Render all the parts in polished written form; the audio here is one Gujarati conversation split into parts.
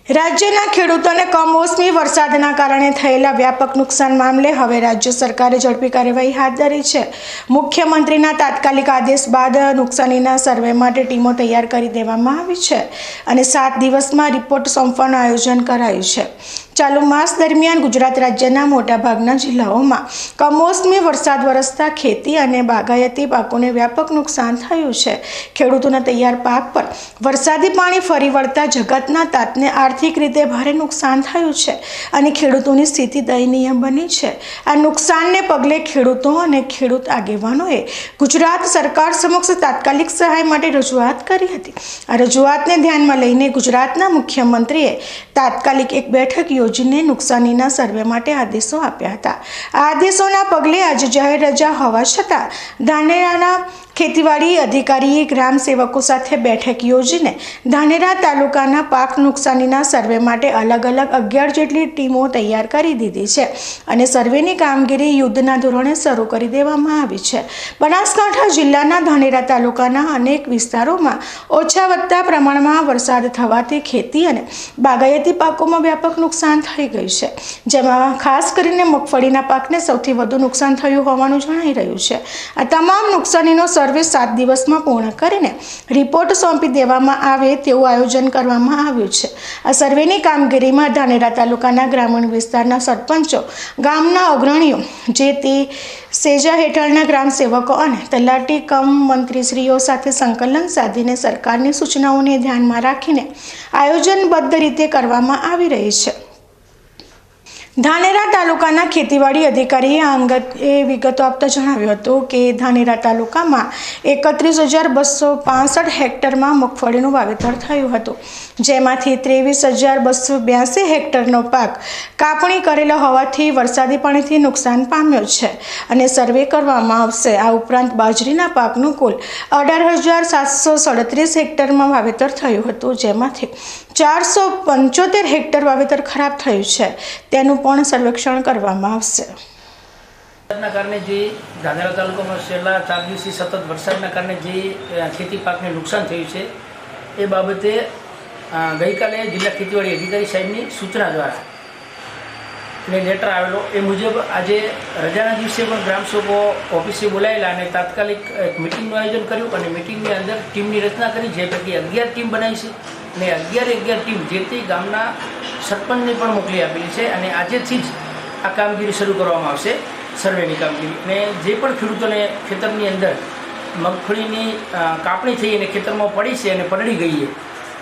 રાજ્યના ખેડૂતોને કમોસમી વરસાદના કારણે થયેલા વ્યાપક નુકસાન મામલે હવે રાજ્ય સરકારે ઝડપી કાર્યવાહી હાથ ધરી છે। મુખ્યમંત્રીના તાત્કાલિક આદેશ બાદ નુકસાનીના સર્વે માટે ટીમો તૈયાર કરી દેવામાં આવી છે અને 7 દિવસમાં રિપોર્ટ સોંપવાનું આયોજન કરાયું છે। ચાલુ માસ દરમિયાન ગુજરાત રાજ્યના મોટાભાગના જિલ્લાઓમાં કમોસમી વરસાદ વરસતા ખેતી અને બાગાયતી પાકોને વ્યાપક નુકસાન થયું છે। ખેડૂતોના તૈયાર પાક પર વરસાદી પાણી ફરી વળતા જગતના તાતને આર્થિક રીતે ભારે નુકસાન થયું છે અને ખેડૂતોની સ્થિતિ દયનીય બની છે। આ નુકસાનને પગલે ખેડૂતો અને ખેડૂત આગેવાનોએ ગુજરાત સરકાર સમક્ષ તાત્કાલિક સહાય માટે રજૂઆત કરી હતી। આ રજૂઆતને ધ્યાનમાં લઈને ગુજરાતના મુખ્યમંત્રીએ તાત્કાલિક એક બેઠક યોજીને નુકસાનીના સર્વે માટે આદેશો આપ્યા હતા। આ આદેશોના પગલે આજે જાહેર રજા હોવા છતાં ધાનેરાના ખેતીવાડી અધિકારીએ ગ્રામ સેવકો સાથે બેઠક યોજીને ધાનેરા તાલુકાના પાક નુકસાનીના સર્વે માટે અલગ અલગ 11 જેટલી ટીમો તૈયાર કરી દીધી છે અને સર્વેની કામગીરી યુદ્ધના ધોરણે શરૂ કરી દેવામાં આવી છે। બનાસકાંઠા જિલ્લાના ધાનેરા તાલુકાના અનેક વિસ્તારોમાં ઓછા વધતા પ્રમાણમાં વરસાદ થવાથી ખેતી અને બાગાયતી પાકોમાં વ્યાપક નુકસાન થઈ ગયું છે, જેમાં ખાસ કરીને મગફળીના પાકને સૌથી વધુ નુકસાન થયું હોવાનું જણાઈ રહ્યું છે। આ તમામ નુકસાનીનો સર્વે 7 દિવસમાં પૂર્ણ કરીને રિપોર્ટ સોંપી દેવામાં આવે તેવું આયોજન કરવામાં આવ્યું છે। આ સર્વેની કામગીરીમાં ધાનેરા તાલુકાના ગ્રામીણ વિસ્તારના સરપંચો, ગામના અગ્રણીઓ, જે તે સેજા હેઠળના ગ્રામ સેવકો અને તલાટી કમ મંત્રીશ્રીઓ સાથે સંકલન સાધીને સરકારની સૂચનાઓને ધ્યાનમાં રાખીને આયોજનબદ્ધ રીતે કરવામાં આવી રહી છે। ધાનેરા તાલુકાના ખેતીવાડી અધિકારીએ આ અંગે વિગતો આપતા જણાવ્યું હતું કે ધાનેરા તાલુકામાં 31,265 હેક્ટરમાં મગફળીનું વાવેતર થયું હતું, જેમાંથી 23,282 હેક્ટરનો પાક કાપણી કરેલો હોવાથી વરસાદી પાણીથી નુકસાન પામ્યો છે અને સર્વે કરવામાં આવશે। આ ઉપરાંત બાજરીના પાકનું કુલ 18,737 હેક્ટરમાં વાવેતર થયું હતું, જેમાંથી 475 હેક્ટર વાવેતર ખરાબ થયું છે, તેનું પણ સર્વેક્ષણ કરવામાં આવશે। વરસાદના કારણે જે ધાનેરા તાલુકામાં છેલ્લા 4 દિવસથી સતત વરસાદના કારણે જે ખેતી પાકને નુકસાન થયું છે એ બાબતે ગઈકાલે જિલ્લા ખેતીવાડી અધિકારી સાહેબની સૂચના દ્વારા ને લેટર આવેલો એ મુજબ આજે રજાના દિવસે પણ ગ્રામસેવકો ઓફિસે બોલાયેલા અને તાત્કાલિક એક મિટિંગનું આયોજન કર્યું અને મિટિંગની અંદર ટીમની રચના કરી, જે પૈકી 11 ટીમ બનાવી છે અને 11 ટીમ જે તે ગામના સરપંચને પણ મોકલી આપેલી છે અને આજેથી જ આ કામગીરી શરૂ કરવામાં આવશે, સર્વેની કામગીરી। અને જે પણ ખેડૂતોને ખેતરની અંદર મગફળીની કાપણી થઈ અને ખેતરમાં પડી છે અને પલળી ગઈ છે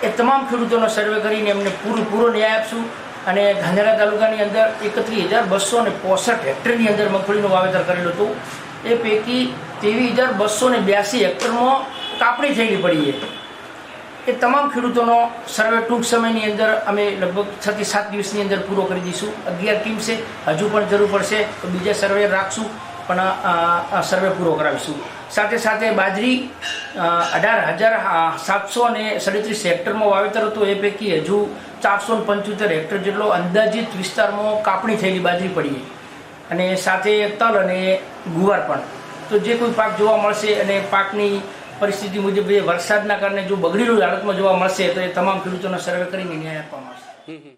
એ તમામ ખેડૂતોનો સર્વે કરીને એમને પૂરો ન્યાય આપશું અને ધાનેરા તાલુકાની અંદર 31,265 હેક્ટરની અંદર મગફળીનું વાવેતર કરેલું હતું, એ પૈકી 23,282 હેક્ટરમાં કાપણી થયેલી પડી છે। એ તમામ ખેડૂતોનો સર્વે ટૂંક સમયની અંદર અમે લગભગ 6 થી 7 દિવસની અંદર પૂરો કરી દઈશું। 11 ટીમ છે, હજુ પણ જરૂર પડશે તો બીજા સર્વે રાખશું, પણ સર્વે પૂરો કરાવીશું। સાથે સાથે બાજરી 18,737 હેક્ટરમાં વાવેતર હતું, એ પૈકી હજુ 475 હેક્ટર જેટલો અંદાજિત વિસ્તારમાં કાપણી થયેલી બાજરી પડી અને સાથે તલ અને ગુવાર પણ। તો જે કોઈ પાક જોવા મળશે અને પાકની પરિસ્થિતિ મુજબ વરસાદના કારણે જો બગડેલું હાલતમાં જોવા મળશે તો એ તમામ ખેડૂતોનો સર્વે કરીને ન્યાય આપવામાં આવશે।